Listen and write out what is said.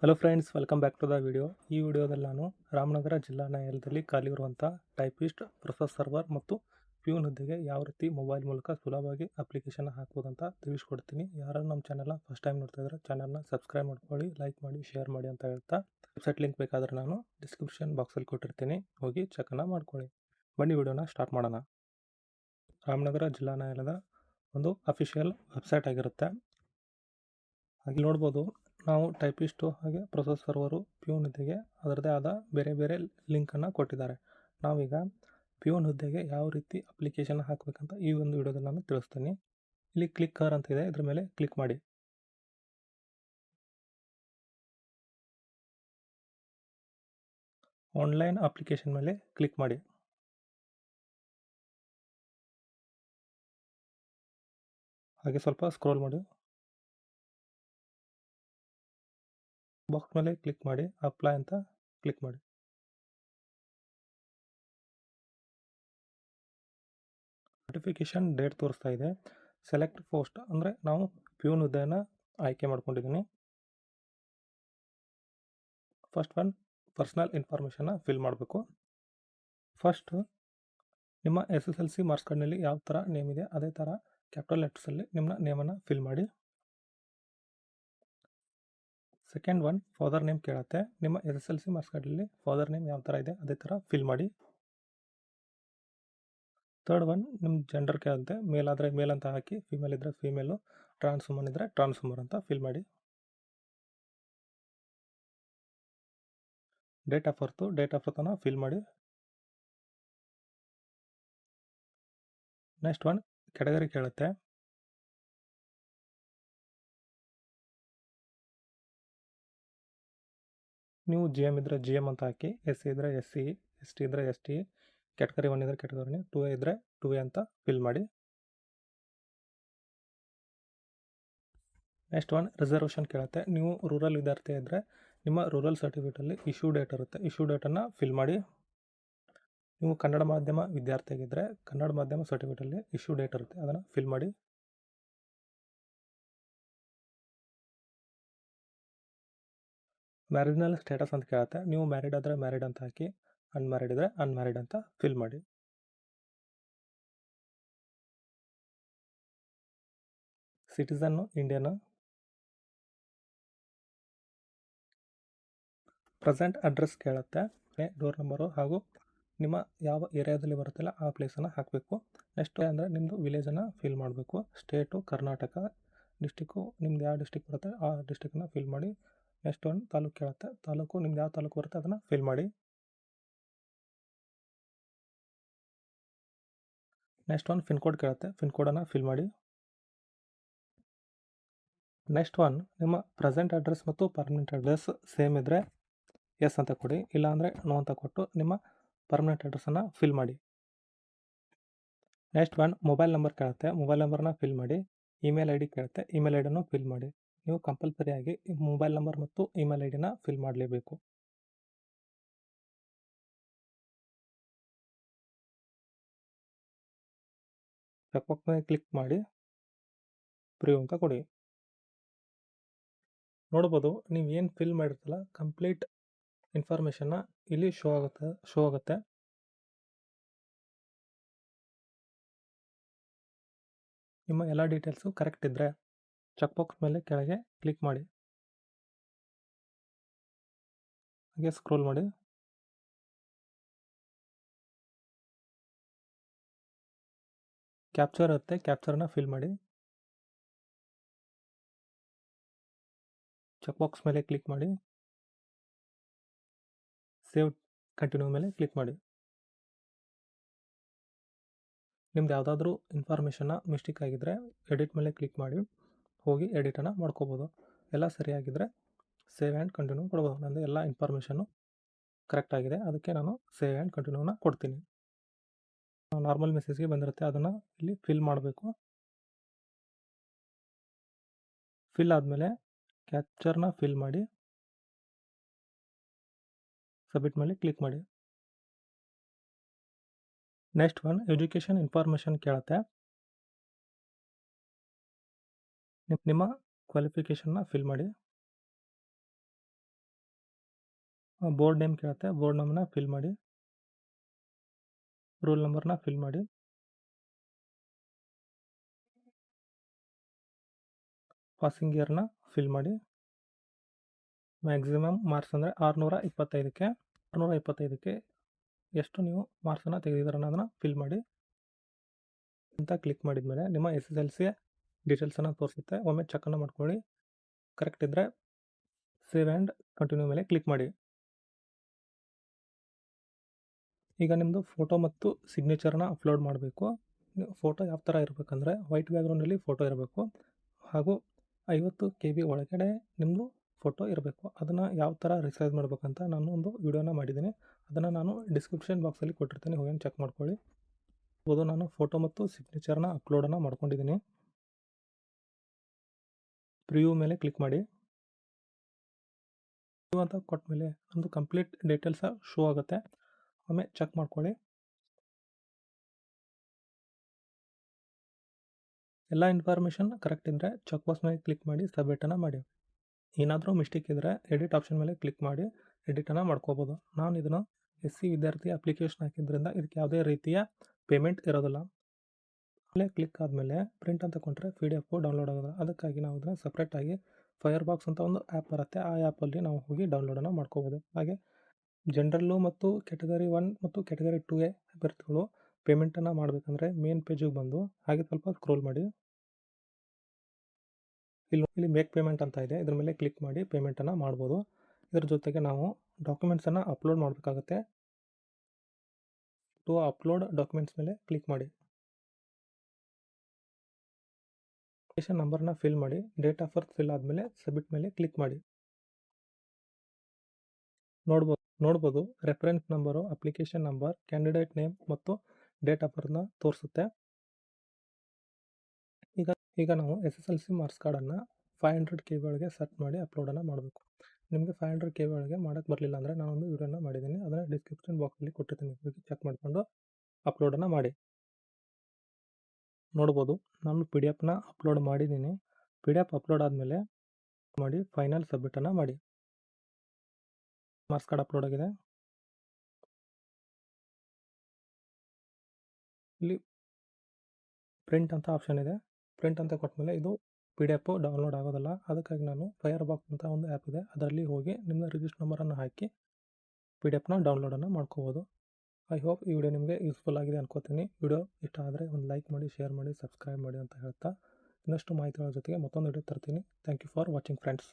Hello friends, welcome back to the video. ಈ ವಿಡಿಯೋದಲ್ಲಿ ನಾನು ರಾಮನಗರ ಜಿಲ್ಲಾ ನ್ಯಾಯಾಲಯದಲ್ಲಿ ಖಾಲಿ ಇರುವಂಥ ಟೈಪಿಸ್ಟ್, ಪ್ರೊಸೆಸ್ ಸರ್ವರ್ ಮತ್ತು ಪ್ಯೂನ್ ಹುದ್ದೆಗೆ ಯಾವ ರೀತಿ ಮೊಬೈಲ್ ಮೂಲಕ ಸುಲಭವಾಗಿ ಅಪ್ಲಿಕೇಶನ್ ಹಾಕ್ಬೋದಂತ ತಿಳಿಸ್ಕೊಡ್ತೀನಿ. ಯಾರು ನಮ್ಮ ಚಾನಲ್ನ ಫಸ್ಟ್ ಟೈಮ್ ನೋಡ್ತಾ ಇದ್ದಾರೆ ಚಾನಲ್ನ ಸಬ್ಸ್ಕ್ರೈಬ್ ಮಾಡ್ಕೊಳ್ಳಿ, ಲೈಕ್ ಮಾಡಿ, ಶೇರ್ ಮಾಡಿ ಅಂತ ಹೇಳ್ತಾ ವೆಬ್ಸೈಟ್ ಲಿಂಕ್ ಬೇಕಾದರೆ ನಾನು ಡಿಸ್ಕ್ರಿಪ್ಷನ್ ಬಾಕ್ಸಲ್ಲಿ ಕೊಟ್ಟಿರ್ತೀನಿ, ಹೋಗಿ ಚೆಕನ್ನು ಮಾಡ್ಕೊಳ್ಳಿ. ಬನ್ನಿ ವಿಡಿಯೋನ ಸ್ಟಾರ್ಟ್ ಮಾಡೋಣ. ರಾಮನಗರ ಜಿಲ್ಲಾ ನ್ಯಾಯಾಲಯದ ಒಂದು ಅಫಿಷಿಯಲ್ ವೆಬ್ಸೈಟ್ ಆಗಿರುತ್ತೆ. ಹಾಗೆ ನೋಡ್ಬೋದು, ನಾವು ಟೈಪಿಸ್ಟು ಹಾಗೆ ಪ್ರೊಸೆಸ್ ಸರ್ವರು ಪ್ಯೂನ್ ಹುದ್ದೆಗೆ ಅದರದೇ ಆದ ಬೇರೆ ಬೇರೆ ಲಿಂಕನ್ನು ಕೊಟ್ಟಿದ್ದಾರೆ. ನಾವೀಗ ಪ್ಯೂನ್ ಹುದ್ದೆಗೆ ಯಾವ ರೀತಿ ಅಪ್ಲಿಕೇಶನ್ ಹಾಕಬೇಕಂತ ಈ ಒಂದು ವಿಡಿಯೋದಲ್ಲಿ ನಾನು ತಿಳಿಸ್ತೀನಿ. ಇಲ್ಲಿ ಕ್ಲಿಕ್ಕರ್ ಅಂತ ಇದೆ, ಇದ್ರ ಮೇಲೆ ಕ್ಲಿಕ್ ಮಾಡಿ. ಆನ್ಲೈನ್ ಅಪ್ಲಿಕೇಶನ್ ಮೇಲೆ ಕ್ಲಿಕ್ ಮಾಡಿ. ಹಾಗೆ ಸ್ವಲ್ಪ ಸ್ಕ್ರೋಲ್ ಮಾಡಿ. ಬಾಕ್ಸ್ ಮೇಲೆ ಕ್ಲಿಕ್ ಮಾಡಿ, ಅಪ್ಲೈ ಅಂತ ಕ್ಲಿಕ್ ಮಾಡಿ. ನೋಟಿಫಿಕೇಶನ್ ಡೇಟ್ ತೋರಿಸ್ತಾ ಇದೆ. ಸೆಲೆಕ್ಟ್ ಪೋಸ್ಟ್ ಅಂದರೆ ನಾವು ಪ್ಯೂನ್ ಹುದ್ದೆಯನ್ನು ಆಯ್ಕೆ ಮಾಡ್ಕೊಂಡಿದ್ದೀನಿ. ಫಸ್ಟ್ ಒನ್ ಪರ್ಸನಲ್ ಇನ್ಫಾರ್ಮೇಷನ್ನ ಫಿಲ್ ಮಾಡಬೇಕು. ಫಸ್ಟ್ ನಿಮ್ಮ SSLC ಮಾರ್ಕ್ಸ್ ಕಾರ್ಡ್ನಲ್ಲಿ ಯಾವ ಥರ ನೇಮ್ ಇದೆ ಅದೇ ಥರ ಕ್ಯಾಪಿಟಲ್ ಲೆಟರ್ಸಲ್ಲಿ ನಿಮ್ಮ ನೇಮನ್ನು ಫಿಲ್ ಮಾಡಿ. ಸೆಕೆಂಡ್ ಒನ್ ಫಾದರ್ ನೇಮ್ ಕೇಳುತ್ತೆ. ನಿಮ್ಮ SSLC ಮಾರ್ಕ್ಸ್ ಕಾರ್ಡಲ್ಲಿ ಫಾದರ್ ನೇಮ್ ಯಾವ ಥರ ಇದೆ ಅದೇ ಥರ ಫಿಲ್ ಮಾಡಿ. ಥರ್ಡ್ ಒನ್ ನಿಮ್ಮ ಜೆಂಡರ್ ಕೇಳುತ್ತೆ. ಮೇಲ್ ಆದರೆ ಮೇಲ್ ಅಂತ ಹಾಕಿ, ಫಿಮೇಲ್ ಇದ್ದರೆ ಫಿಮೇಲು, ಟ್ರಾನ್ಸ್ ವುಮನ್ ಇದ್ದರೆ ಟ್ರಾನ್ಸ್ ವುಮನ್ ಅಂತ ಫಿಲ್ ಮಾಡಿ. ಡೇಟ್ ಆಫ್ ಬರ್ತನ್ನು ಫಿಲ್ ಮಾಡಿ. ನೆಕ್ಸ್ಟ್ ಒನ್ ಕ್ಯಾಟಗರಿ ಕೇಳುತ್ತೆ. ನೀವು GM ಇದ್ದರೆ GM ಅಂತ ಹಾಕಿ, SC ಇದ್ದರೆ SC, ST ಇದ್ದರೆ ST, ಕ್ಯಾಟಗರಿ 1 ಇದ್ದರೆ ಕ್ಯಾಟಗರಿ 2A ಇದ್ದರೆ 2A ಅಂತ ಫಿಲ್ ಮಾಡಿ. ನೆಕ್ಸ್ಟ್ ಒನ್ ರಿಸರ್ವೇಷನ್ ಕೇಳುತ್ತೆ. ನೀವು ರೂರಲ್ ವಿದ್ಯಾರ್ಥಿ ಇದ್ದರೆ ನಿಮ್ಮ ರೂರಲ್ ಸರ್ಟಿಫಿಕೇಟಲ್ಲಿ ಇಶ್ಯೂ ಡೇಟ್ ಇರುತ್ತೆ, ಇಶ್ಯೂ ಡೇಟನ್ನು ಫಿಲ್ ಮಾಡಿ. ನೀವು ಕನ್ನಡ ಮಾಧ್ಯಮ ವಿದ್ಯಾರ್ಥಿ ಆಗಿದ್ದರೆ ಕನ್ನಡ ಮಾಧ್ಯಮ ಸರ್ಟಿಫಿಕೇಟಲ್ಲಿ ಇಶ್ಯೂ ಡೇಟ್ ಇರುತ್ತೆ, ಅದನ್ನು ಫಿಲ್ ಮಾಡಿ. ಮ್ಯಾರಿಡ್ನಲ್ ಸ್ಟೇಟಸ್ ಅಂತ ಕೇಳುತ್ತೆ. ನೀವು ಮ್ಯಾರಿಡ್ ಆದರೆ ಮ್ಯಾರಿಡ್ ಅಂತ ಹಾಕಿ, ಅನ್ಮ್ಯಾರಿಡ್ ಇದ್ದರೆ ಅನ್ಮ್ಯಾರಿಡ್ ಅಂತ ಫಿಲ್ ಮಾಡಿ. ಸಿಟಿಸನ್ನು ಇಂಡಿಯನ್. ಪ್ರೆಸೆಂಟ್ ಅಡ್ರೆಸ್ ಕೇಳುತ್ತೆ. ಡೋರ್ ನಂಬರು ಹಾಗೂ ನಿಮ್ಮ ಯಾವ ಏರಿಯಾದಲ್ಲಿ ಬರುತ್ತಲ್ಲ ಆ ಪ್ಲೇಸನ್ನು ಹಾಕಬೇಕು. ನೆಕ್ಸ್ಟ್ ಅಂದರೆ ನಿಮ್ಮದು ವಿಲೇಜನ್ನು ಫಿಲ್ ಮಾಡಬೇಕು. ಸ್ಟೇಟು ಕರ್ನಾಟಕ, ಡಿಸ್ಟಿಕ್ಕು ನಿಮ್ದು ಯಾವ ಡಿಸ್ಟಿಕ್ ಬರುತ್ತೆ ಆ ಡಿಸ್ಟಿಕ್ಕನ್ನು ಫಿಲ್ ಮಾಡಿ. ನೆಕ್ಸ್ಟ್ ಒನ್ ತಾಲೂಕು ಕೇಳುತ್ತೆ. ತಾಲೂಕು ನಿಮ್ದು ಯಾವ ತಾಲೂಕು ಬರುತ್ತೆ ಅದನ್ನು ಫಿಲ್ ಮಾಡಿ. ನೆಕ್ಸ್ಟ್ ಒನ್ ಪಿನ್ ಕೋಡ್ ಕೇಳುತ್ತೆ. ಪಿನ್ ಕೋಡನ್ನು ಫಿಲ್ ಮಾಡಿ. ನೆಕ್ಸ್ಟ್ ಒನ್ ನಿಮ್ಮ ಪ್ರೆಸೆಂಟ್ ಅಡ್ರೆಸ್ ಮತ್ತು ಪರ್ಮನೆಂಟ್ ಅಡ್ರೆಸ್ ಸೇಮ್ ಇದ್ದರೆ ಎಸ್ ಅಂತ ಕೊಡಿ, ಇಲ್ಲಾಂದರೆ ನೋ ಅಂತ ಕೊಟ್ಟು ನಿಮ್ಮ ಪರ್ಮನೆಂಟ್ ಅಡ್ರೆಸ್ಸನ್ನು ಫಿಲ್ ಮಾಡಿ. ನೆಕ್ಸ್ಟ್ ಒನ್ ಮೊಬೈಲ್ ನಂಬರ್ ಕೇಳುತ್ತೆ. ಮೊಬೈಲ್ ನಂಬರ್ನ ಫಿಲ್ ಮಾಡಿ. ಇಮೇಲ್ ID ಕೇಳುತ್ತೆ. ಇಮೇಲ್ ಐಡಿಯನ್ನು ಫಿಲ್ ಮಾಡಿ. ನೀವು ಕಂಪಲ್ಸರಿಯಾಗಿ ಮೊಬೈಲ್ ನಂಬರ್ ಮತ್ತು ಇಮೇಲ್ ಐಡಿನ ಫಿಲ್ ಮಾಡಲೇಬೇಕು. ಚೆಕ್ಬಾಕ್ಸ್ ಮೇಲೆ ಕ್ಲಿಕ್ ಮಾಡಿ ಪ್ರಿವ್ಯೂ ಅಂತ ಕೊಡಿ. ನೋಡ್ಬೋದು, ನೀವು ಏನು ಫಿಲ್ ಮಾಡಿರ್ತಲ್ಲ ಕಂಪ್ಲೀಟ್ ಇನ್ಫಾರ್ಮೇಷನ್ನ ಇಲ್ಲಿ ಶೋ ಆಗುತ್ತೆ. ನಿಮ್ಮ ಎಲ್ಲ ಡೀಟೇಲ್ಸು ಕರೆಕ್ಟ್ ಇದ್ದರೆ ಚೆಕ್ಬಾಕ್ಸ್ ಮೇಲೆ ಕೆಳಗೆ ಕ್ಲಿಕ್ ಮಾಡಿ. ಹಾಗೆ ಸ್ಕ್ರೋಲ್ ಮಾಡಿ. ಕ್ಯಾಪ್ಚರ್ ಇರುತ್ತೆ, ಕ್ಯಾಪ್ಚರ್ನ ಫಿಲ್ ಮಾಡಿ. ಚೆಕ್ಬಾಕ್ಸ್ ಮೇಲೆ ಕ್ಲಿಕ್ ಮಾಡಿ. ಸೇವ್ ಕಂಟಿನ್ಯೂ ಮೇಲೆ ಕ್ಲಿಕ್ ಮಾಡಿ. ನಿಮ್ದು ಯಾವುದಾದ್ರೂ ಇನ್ಫಾರ್ಮೇಷನ್ನ ಮಿಸ್ಟೇಕ್ ಆಗಿದ್ದರೆ ಎಡಿಟ್ ಮೇಲೆ ಕ್ಲಿಕ್ ಮಾಡಿ ಹೋಗಿ ಎಡಿಟನ್ನು ಮಾಡ್ಕೋಬೋದು. ಎಲ್ಲ ಸರಿಯಾಗಿದ್ದರೆ ಸೇವ್ ಆ್ಯಂಡ್ ಕಂಟಿನ್ಯೂ ಕೊಡ್ಬೋದು. ನಂದು ಎಲ್ಲ ಇನ್ಫಾರ್ಮೇಷನ್ನು ಕರೆಕ್ಟ್ ಆಗಿದೆ, ಅದಕ್ಕೆ ನಾನು ಸೇವ್ ಆ್ಯಂಡ್ ಕಂಟಿನ್ಯೂನ ಕೊಡ್ತೀನಿ. ನಾರ್ಮಲ್ ಮೆಸೇಜ್ಗೆ ಬಂದಿರುತ್ತೆ, ಅದನ್ನು ಇಲ್ಲಿ ಫಿಲ್ ಮಾಡಬೇಕು. ಫಿಲ್ ಆದಮೇಲೆ ಕ್ಯಾಪ್ಚರ್ನ ಫಿಲ್ ಮಾಡಿ ಸಬ್ಮಿಟ್ ಮೇಲೆ ಕ್ಲಿಕ್ ಮಾಡಿ. ನೆಕ್ಸ್ಟ್ ಒನ್ ಎಜುಕೇಷನ್ ಇನ್ಫಾರ್ಮೇಷನ್ ಕೇಳುತ್ತೆ. ನಿಮ್ಮ ಕ್ವಾಲಿಫಿಕೇಷನ್ನ ಫಿಲ್ ಮಾಡಿ. ಬೋರ್ಡ್ ನೇಮ್ ಕೇಳುತ್ತೆ, ಬೋರ್ಡ್ ನೇಮ್ನ ಫಿಲ್ ಮಾಡಿ, ರೋಲ್ ನಂಬರ್ನ ಫಿಲ್ ಮಾಡಿ, ಪಾಸಿಂಗ್ ಇಯರ್ನ ಫಿಲ್ ಮಾಡಿ, ಮ್ಯಾಕ್ಸಿಮಮ್ ಮಾರ್ಕ್ಸ್ ಅಂದರೆ 625ಕ್ಕೆ ಎಷ್ಟು ನೀವು ಮಾರ್ಕ್ಸನ್ನು ತೆಗೆದಿದ್ದೀರ ಅನ್ನೋದನ್ನು ಫಿಲ್ ಮಾಡಿ ಅಂತ ಕ್ಲಿಕ್ ಮಾಡಿದ ಮೇಲೆ ನಿಮ್ಮ SSLC ಡೀಟೇಲ್ಸನ್ನು ತೋರಿಸುತ್ತೆ. ಒಮ್ಮೆ ಚೆಕ್ಕನ್ನು ಮಾಡ್ಕೊಳ್ಳಿ, ಕರೆಕ್ಟ್ ಇದ್ದರೆ ಸೇವ್ ಆ್ಯಂಡ್ ಕಂಟಿನ್ಯೂ ಮೇಲೆ ಕ್ಲಿಕ್ ಮಾಡಿ. ಈಗ ನಿಮ್ಮದು ಫೋಟೋ ಮತ್ತು ಸಿಗ್ನೇಚರ್ನ ಅಪ್ಲೋಡ್ ಮಾಡಬೇಕು. ಫೋಟೋ ಯಾವ ಥರ ಇರಬೇಕಂದ್ರೆ ವೈಟ್ ಬ್ಯಾಕ್ಗ್ರೌಂಡಲ್ಲಿ ಫೋಟೋ ಇರಬೇಕು ಹಾಗೂ 50 KB ಒಳಗಡೆ ನಿಮ್ಮದು ಫೋಟೋ ಇರಬೇಕು. ಅದನ್ನು ಯಾವ ಥರ ರಿಸೈಸ್ ಮಾಡಬೇಕಂತ ನಾನು ಒಂದು ವಿಡಿಯೋನ ಮಾಡಿದ್ದೀನಿ, ಅದನ್ನು ನಾನು ಡಿಸ್ಕ್ರಿಪ್ಷನ್ ಬಾಕ್ಸಲ್ಲಿ ಕೊಟ್ಟಿರ್ತೀನಿ, ಹೋಗಿ ಚೆಕ್ ಮಾಡ್ಕೊಳ್ಳಿ. ನಾನು ಫೋಟೋ ಮತ್ತು ಸಿಗ್ನೇಚರ್ನ ಅಪ್ಲೋಡನ್ನು ಮಾಡ್ಕೊಂಡಿದ್ದೀನಿ. ಪ್ರಿವ್ಯೂ ಮೇಲೆ ಕ್ಲಿಕ್ ಮಾಡಿ. ಪ್ರಿವ್ಯೂ ಅಂತ ಕೊಟ್ಟ ಮೇಲೆ ನಮ್ಮದು ಕಂಪ್ಲೀಟ್ ಡೀಟೇಲ್ಸ ಶೋ ಆಗುತ್ತೆ. ಒಮ್ಮೆ ಚೆಕ್ ಮಾಡ್ಕೊಳ್ಳಿ. ಎಲ್ಲ ಇನ್ಫಾರ್ಮೇಷನ್ ಕರೆಕ್ಟ್ ಇದ್ದರೆ ಚೆಕ್ ಬಾಕ್ಸ್ ಮೇಲೆ ಕ್ಲಿಕ್ ಮಾಡಿ ಸಬ್ಮಿಟನ್ನು ಮಾಡಿ. ಏನಾದರೂ ಮಿಸ್ಟೇಕ್ ಇದ್ದರೆ ಎಡಿಟ್ ಆಪ್ಷನ್ ಮೇಲೆ ಕ್ಲಿಕ್ ಮಾಡಿ ಎಡಿಟನ್ನು ಮಾಡ್ಕೋಬೋದು. ನಾನು ಇದನ್ನು SC ವಿದ್ಯಾರ್ಥಿ ಅಪ್ಲಿಕೇಶನ್ ಹಾಕಿದ್ರಿಂದ ಇದಕ್ಕೆ ಯಾವುದೇ ರೀತಿಯ ಪೇಮೆಂಟ್ ಇರೋದಿಲ್ಲ. ಅಲ್ಲೇ ಕ್ಲಿಕ್ ಆದಮೇಲೆ ಪ್ರಿಂಟ್ ಅಂತ ಕೊಂಡ್ರೆ PDF ಡೌನ್ಲೋಡ್ ಆಗೋದು. ಅದಕ್ಕಾಗಿ ನಾವು ಇದನ್ನು ಸಪ್ರೇಟಾಗಿ ಫೈರ್ಬಾಕ್ಸ್ ಅಂತ ಒಂದು ಆ್ಯಪ್ ಬರುತ್ತೆ, ಆ ಆ್ಯಪಲ್ಲಿ ನಾವು ಹೋಗಿ ಡೌನ್ಲೋಡನ್ನು ಮಾಡ್ಕೋಬೋದು. ಹಾಗೆ ಜನರಲ್ಲು ಮತ್ತು ಕ್ಯಾಟಗರಿ 1 ಮತ್ತು ಕ್ಯಾಟಗರಿ 2A ಅಭ್ಯರ್ಥಿಗಳು ಪೇಮೆಂಟನ್ನು ಮಾಡಬೇಕಂದ್ರೆ ಮೇನ್ ಪೇಜಿಗೆ ಬಂದು ಹಾಗೆ ಸ್ವಲ್ಪ ಸ್ಕ್ರೋಲ್ ಮಾಡಿ, ಇಲ್ಲಿ ಮೇಕ್ ಪೇಮೆಂಟ್ ಅಂತ ಇದೆ, ಇದ್ರ ಮೇಲೆ ಕ್ಲಿಕ್ ಮಾಡಿ ಪೇಮೆಂಟನ್ನು ಮಾಡ್ಬೋದು. ಇದರ ಜೊತೆಗೆ ನಾವು ಡಾಕ್ಯುಮೆಂಟ್ಸನ್ನು ಅಪ್ಲೋಡ್ ಮಾಡಬೇಕಾಗುತ್ತೆ. ಟು ಅಪ್ಲೋಡ್ ಡಾಕ್ಯುಮೆಂಟ್ಸ್ ಮೇಲೆ ಕ್ಲಿಕ್ ಮಾಡಿ, ಅಪ್ಲಿಕೇಶನ್ ನಂಬರ್ನ ಫಿಲ್ ಮಾಡಿ, ಡೇಟ್ ಆಫ್ ಬರ್ತ್ ಫಿಲ್ ಆದಮೇಲೆ ಸಬ್ಮಿಟ್ ಮೇಲೆ ಕ್ಲಿಕ್ ಮಾಡಿ. ನೋಡ್ಬೋದು reference number, application number, candidate name ಮತ್ತು ಡೇಟ್ ಆಫ್ ಬರ್ತ್ನ ತೋರಿಸುತ್ತೆ. ಈಗ ನಾವು SSLC ಮಾರ್ಕ್ಸ್ ಕಾರ್ಡನ್ನು 500 KB ಒಳಗೆ ಸೆಟ್ ಮಾಡಿ ಅಪ್ಲೋಡನ್ನು ಮಾಡಬೇಕು. ನಿಮಗೆ 500 KB ಒಳಗೆ ಮಾಡೋಕ್ಕೆ ಬರಲಿಲ್ಲ ಅಂದರೆ ನಾನೊಂದು ವಿಡಿಯೋನ ಮಾಡಿದ್ದೀನಿ, ಅದನ್ನು ಡಿಸ್ಕ್ರಿಪ್ಷನ್ ಬಾಕ್ಸಲ್ಲಿ ಕೊಟ್ಟಿರ್ತೀನಿ, ಹೋಗಿ ಚೆಕ್ ಮಾಡಿಕೊಂಡು ಅಪ್ಲೋಡನ್ನು ಮಾಡಿ. ನೋಡ್ಬೋದು ನಾನು PDF ಅಪ್ಲೋಡ್ ಮಾಡಿದ್ದೀನಿ. PDF ಅಪ್ಲೋಡ್ ಆದಮೇಲೆ ಮಾಡಿ ಫೈನಲ್ ಸಬ್ಮಿಟನ್ನು ಮಾಡಿ. ಮಾರ್ಕ್ಸ್ ಕಾರ್ಡ್ ಅಪ್ಲೋಡ್ ಆಗಿದೆ. ಇಲ್ಲಿ ಪ್ರಿಂಟ್ ಅಂತ ಆಪ್ಷನ್ ಇದೆ, ಪ್ರಿಂಟ್ ಅಂತ ಕೊಟ್ಟಮೇಲೆ ಇದು PDF ಡೌನ್ಲೋಡ್ ಆಗೋದಿಲ್ಲ. ಅದಕ್ಕಾಗಿ ನಾನು ಫೈರ್ಬಾಕ್ಸ್ ಅಂತ ಒಂದು ಆ್ಯಪ್ ಇದೆ, ಅದರಲ್ಲಿ ಹೋಗಿ ನಿಮ್ಮ ರಿಜಿಸ್ಟರ್ ನಂಬರನ್ನು ಹಾಕಿ PDF ಡೌನ್ಲೋಡನ್ನು ಮಾಡ್ಕೋಬೋದು. ಐ ಹೋಪ್ ಈ ವಿಡಿಯೋ ನಿಮಗೆ ಯೂಸ್ಫುಲ್ ಆಗಿದೆ ಅನ್ಕೋತೀನಿ. ವಿಡಿಯೋ ಇಷ್ಟ ಆದರೆ ಒಂದು ಲೈಕ್ ಮಾಡಿ, ಶೇರ್ ಮಾಡಿ, ಸಬ್ಸ್ಕ್ರೈಬ್ ಮಾಡಿ ಅಂತ ಹೇಳ್ತಾ ಇನ್ನಷ್ಟು ಮಾಹಿತಿಗಳ ಜೊತೆಗೆ ಮತ್ತೊಂದು ವಿಡಿಯೋ ತರ್ತೀನಿ. Thank you for watching friends.